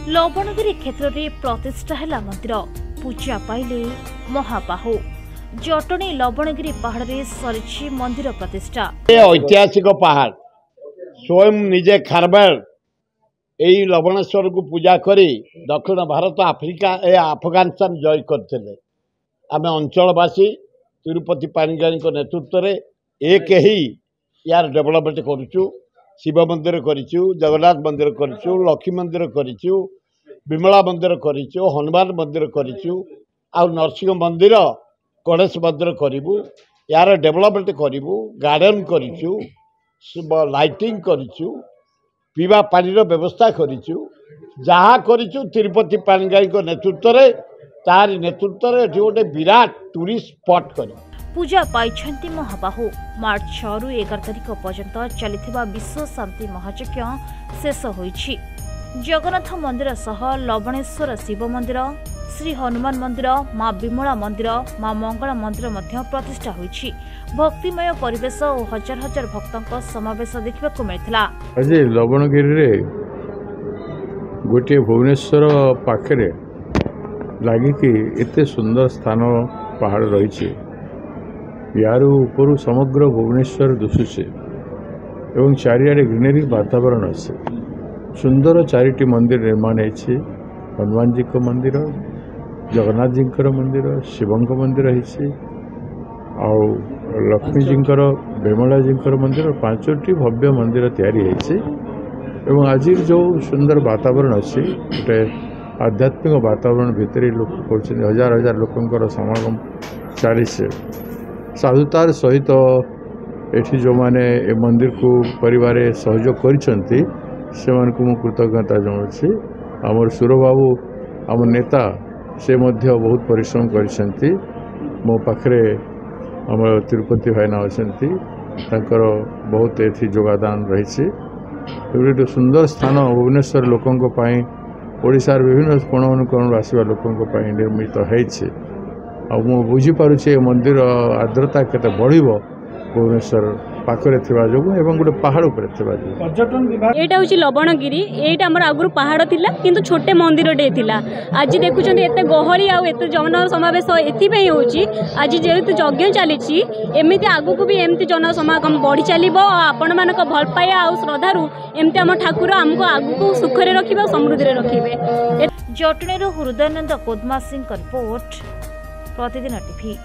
लवणगिरी क्षेत्र में प्रतिष्ठा है मंदिर पूजा पाइले महाबाहु जटणी लवणगिरी पहाड़ में सरी मंदिर प्रतिष्ठा। ऐतिहासिक पहाड़ स्वयं निजे खारबेल यही लवणेश्वर को पूजा करी दक्षिण भारत आफ्रिका अफगानिस्तान जय करते आम अंचलवासी तिरुपति पाणिग्राही नेतृत्व में एक ही यार डेवलपमेंट करुचु। शिव मंदिर करिचु, जगन्नाथ मंदिर करिचु, लक्ष्मी मंदिर करिचु, विमला मंदिर करिचु, हनुमान मंदिर करिचु, आ नरसिंह मंदिर गणेश मंदिर करिबु। यार डेवलपमेंट करिबु, गार्डन करिचु, लाइटिंग करिचु, पीवा पानी व्यवस्था करिचु। जहाँ करिचु तिरुपति पाणिग्राही नेतृत्व में तार नेतृत्व में गोटे विराट टूरिस्ट स्पॉट कर पूजा पाइछंती महाबाहु। मार्च 6 रु 11 तारिख पर्यंत चलिथिबा विश्व शांति महायज्ञ शेष होईछि। जगन्नाथ मंदिर सह लवणेश्वर शिव मंदिर, श्री हनुमान मंदिर, मां विमला मंदिर, मां मंगला मंदिर मध्य प्रतिष्ठा होईछि। भक्तिमय परिवेश और हजार हजार भक्तों समावेश देखा मिलता। आज लवणगिरी रे गोटे भुवनेश्वर पाखरे लगिकी एते सुंदर स्थान पहाड़ रही यार ऊपर समग्र भुवनेश्वर दिशुचे एवं चारिआडे ग्रीनरी वातावरण अच्छे सुंदर चारिटी मंदिर निर्माण है। हनुमान जी को मंदिर, जगन्नाथ जी मंदिर, शिव मंदिर है, लक्ष्मी जी विमला जी मंदिर, 5टी भव्य मंदिर तैयारी है। आज जो सुंदर वातावरण अच्छे गोटे आध्यात्मिक वातावरण भितर लोक कर हजार हजार लोकंर समागम चली साधुतार सहित एठी जो माने ए मंदिर को परिवार सहयोग करिसंती सेमानकु मु कृतज्ञता जनाउछि। आमर सुरबाबू आम नेता से मध्य बहुत परिश्रम करिसंती। मो पाखरे आमर तिरुपति भाईना अछंती तांकर बहुत एथि योगदान रहिछि। एगोटे सुंदर स्थान भुवनेश्वर लोकंक पई ओडिशार विभिन्न कोण अनुकोण आसवा लोकंक पई निर्मित होइछि। मु बुझीपारे मंदिर आर्द्रता केते बढ़िबो भुवनेश्वर पाखरे थिबा जोगु एवं गोटे पहाड़ उपरे थिबा जोगु। पर्यटन विभाग एटा होची लवणगिरी, एटा हमर आगुर पहाड़ थिला किंतु छोटे मंदिर डे थिला। आज देखुछन एते गहली आ एते जन समावेश एथि पई होची। आज जेहेतु यज्ञ चलीछि एमिति आगु को भी एमिति जन समागम बढ़ी चलिबो। आपण मानक भल पाया आ श्रद्धारु एमिति हम ठाकुर हमको आगु को सुखरे रखिबा, समृद्धि रे रखिबे। जटणीर हृदयानंद कोदमा सिंह रिपोर्ट प्रतिदिन टीवी।